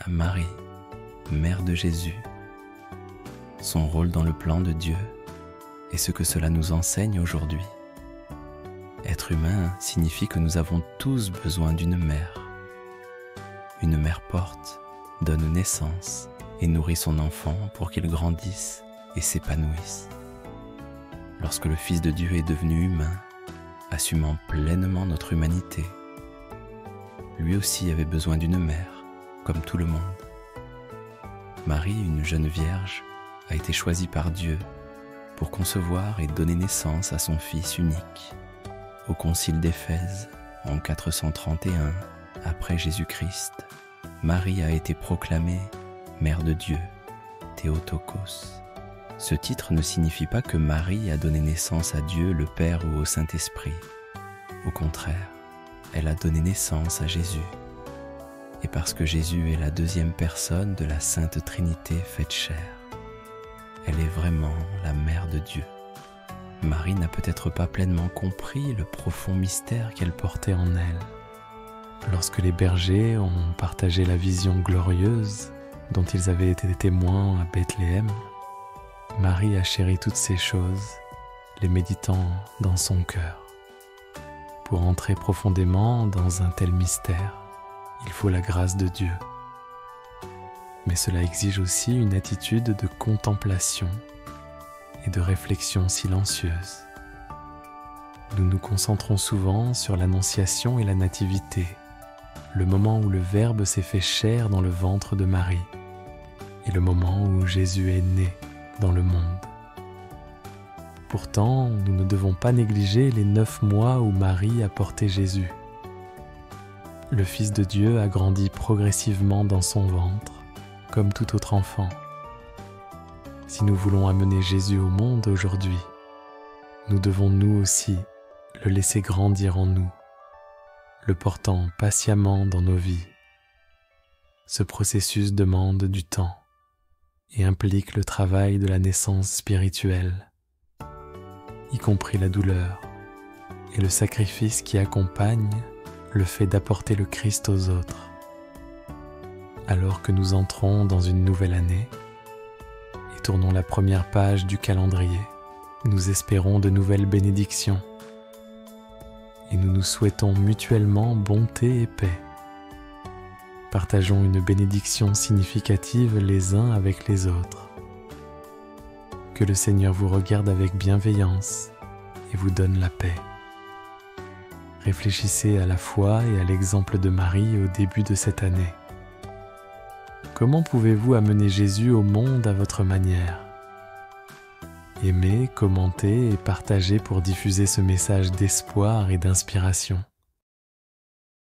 à Marie, mère de Jésus, son rôle dans le plan de Dieu et ce que cela nous enseigne aujourd'hui. Être humain signifie que nous avons tous besoin d'une mère. Une mère porte, donne naissance et nourrit son enfant pour qu'il grandisse et s'épanouisse. Lorsque le Fils de Dieu est devenu humain, assumant pleinement notre humanité, lui aussi avait besoin d'une mère, comme tout le monde. Marie, une jeune vierge, a été choisie par Dieu pour concevoir et donner naissance à son Fils unique. Au concile d'Éphèse, en 431 après Jésus-Christ, Marie a été proclamée Mère de Dieu, Théotokos. Ce titre ne signifie pas que Marie a donné naissance à Dieu le Père ou au Saint-Esprit. Au contraire, elle a donné naissance à Jésus. Et parce que Jésus est la deuxième personne de la Sainte Trinité faite chair, elle est vraiment la Mère de Dieu. Marie n'a peut-être pas pleinement compris le profond mystère qu'elle portait en elle. Lorsque les bergers ont partagé la vision glorieuse dont ils avaient été témoins à Bethléem, Marie a chéri toutes ces choses, les méditant dans son cœur. Pour entrer profondément dans un tel mystère, il faut la grâce de Dieu. Mais cela exige aussi une attitude de contemplation et de réflexion silencieuse. Nous nous concentrons souvent sur l'Annonciation et la Nativité, le moment où le Verbe s'est fait chair dans le ventre de Marie, et le moment où Jésus est né dans le monde. Pourtant, nous ne devons pas négliger les 9 mois où Marie a porté Jésus. Le Fils de Dieu a grandi progressivement dans son ventre, comme tout autre enfant. Si nous voulons amener Jésus au monde aujourd'hui, nous devons nous aussi le laisser grandir en nous, le portant patiemment dans nos vies. Ce processus demande du temps et implique le travail de la naissance spirituelle, y compris la douleur et le sacrifice qui accompagne le fait d'apporter le Christ aux autres. Alors que nous entrons dans une nouvelle année et tournons la première page du calendrier, nous espérons de nouvelles bénédictions et nous nous souhaitons mutuellement bonté et paix. Partageons une bénédiction significative les uns avec les autres. Que le Seigneur vous regarde avec bienveillance et vous donne la paix. Réfléchissez à la foi et à l'exemple de Marie au début de cette année. Comment pouvez-vous amener Jésus au monde à votre manière? Aimez, commentez et partagez pour diffuser ce message d'espoir et d'inspiration.